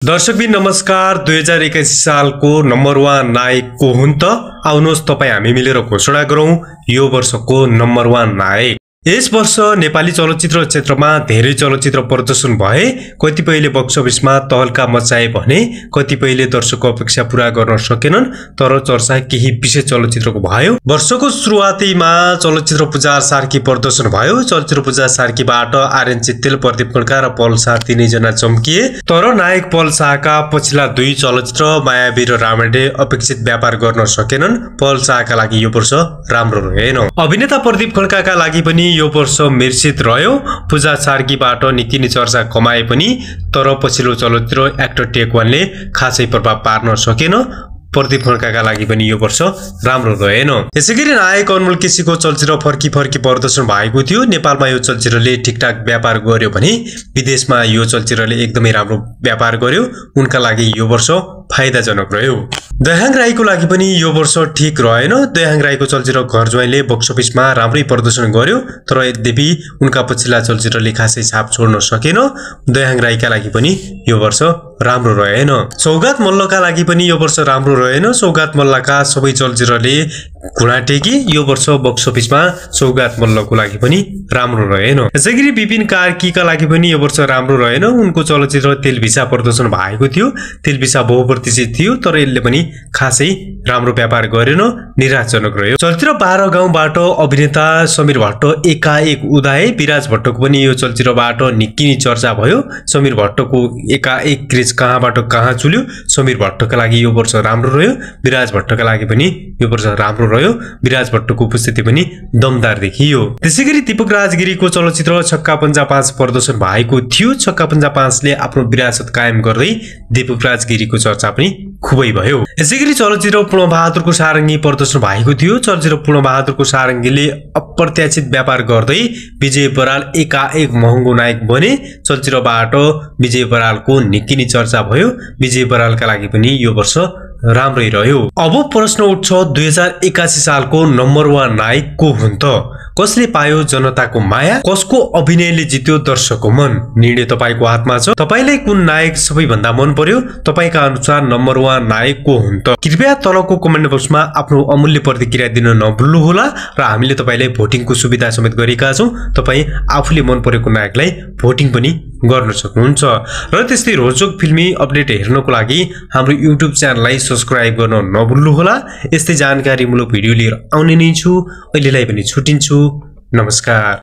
दर्शकबिन नमस्कार। 2081 सालको नम्बर 1 नायक को हुन् त? आउनुहोस् तपाई हामी मिलेर घोषणा गरौं यो वर्षको नम्बर 1 नायक। यस वर्ष नेपाली चलचित्र क्षेत्रमा धेरै चलचित्र प्रदर्शन भए, कतिपयले बक्स अफिसमा तहल्का मचाए भने कतिपयले दर्शकको अपेक्षा पूरा गर्न सकेनन्, तर चर्चा केही विशेष चलचित्रको भयो। वर्षको सुरुवातीमा चलचित्र पूजा सार्की प्रदर्शन भयो। चलचित्र पूजा सार्कीबाट आर्यन चित्तेल, प्रदीप खड्का र पल शाह तीनैजना चम्किए, तर नायक पल शाहका पछिल्ला दुई चलचित्र मायावी र रामायणले अपेक्षित व्यापार गर्न सकेनन्। पल शाहका लागि यो वर्ष राम्रो रहेन। अभिनेता प्रदीप खड्काका लागि पनि यो वर्ष मिर्सित रह्यो। पूजा सार्कीबाट निकै नै चर्चा कमाए पनि, तर पछिल्लो चलचित्र एक्टर टेक 1 ले खासै प्रभाव पार्न सकेन। प्रदीप खड्काका लागि पनि यो वर्ष राम्रो रहेन। यसैगरी नायक अनमोल केसीको चलचित्र फर्की फर्की प्रदर्शन भएको थियो। नेपालमा यो चलचित्रले ठिकठाक व्यापार गर्यो भने विदेशमा यो चलचित्रले एकदमै राम्रो व्यापार गर्यो। उनका लागि यो वर्ष फाइदाजनक रह्यो। दयाहाङ राईको लागि पनि यो वर्ष ठीक रहेन। दयाहाङ राईको चलचित्र घर ज्वाइँले बक्स अफिसमा राम्रै प्रदर्शन गर्यो, तर यद्यपि उनका पछिल्ला चलचित्रले खासै छाप छोड्न सकेन। दयाहाङ राईका लागि पनि यो वर्ष राम्रो रहेन। सौगात मल्लका लागि पनि यो वर्ष राम्रो रहेन। सौगात मल्लका सबै चलचित्रले घुँडा टेकी। यो वर्ष बक्स अफिसमा सौगात मल्लको लागि पनि राम्रो रहेन। यसैगरी विपिन कार्कीका लागि पनि यो वर्ष राम्रो रहेन। उनको चलचित्र तेलभिसा प्रदर्शन भएको थियो। तेलभिसा बहुप्रतिष्ठित थियो, तर यसले पनि खासै राम्रो व्यापार गरेन, निराशजनक रह्यो। चलचित्र 12 गाउँबाट अभिनेता समीर भट्ट एकाएक उदाए। विराज भट्टको पनि यो चलचित्रबाट निकै नै चर्चा भयो। समीर भट्टको एकाएक क्रेज कहाँबाट कहाँ चुल्यो। समीर भट्टका लागि यो वर्ष राम्रो रह्यो। विराज भट्टका लागि पनि यो वर्ष राम्रो रह्यो। विराज भट्टको उपस्थिति पनि दमदार देखियो। त्यसैगरी दीपक राजगिरीको चलचित्र छक्का पञ्जा 5 प्रदर्शन भएको थियो। छक्का पञ्जा 5 ले आफ्नो विरासत कायम गर्दै दीपक राजगिरीको चर्चा पनि खुबै भयो। यसैगरी चलचित्र पूर्णबहादुरको सारङ्गी प्रदर्शन भएको थियो। चलचित्र पूर्णबहादुरको सारङ्गीले अप्रत्याशित व्यापार गर्दै विजय बराल एकाएक महँगो नायक बने। चलचित्रबाट विजय बरालको निकै नै चर्चा भयो। विजय बरालका लागि पनि यो वर्ष राम्रै रह्यो। अब प्रश्न उठ्छ, 2081 सालको नम्बर 1 नायक को हुन् त? कसले पायो जनताको माया? कसको अभिनयले जित्यो दर्शकको मन? निर्णय तपाईको हातमा छ। तपाईलाई कुन नायक सबैभन्दा मन पर्यो? तपाईका अनुसार नम्बर 1 नायक को हुन् त? कृपया तलको कमेन्ट बक्समा आफ्नो अमूल्य प्रतिक्रिया दिन नभुल्नु होला र हामीले तपाईलाई भोटिङको सुविधा समेत गरेका छौं। तपाई आफूले मन परेको नायकलाई भोटिङ पनि गर्न सक्नुहुन्छ। र त्यस्तै रोचक फिल्मी अपडेट हेर्नको लागि हाम्रो YouTube च्यानललाई सब्स्क्राइब गर्न नभुल्नु होला। यस्तै जानकारीमूलक भिडियो लिएर आउने नै छु। अहिलेलाई पनि छुटिन्छु। नमस्कार।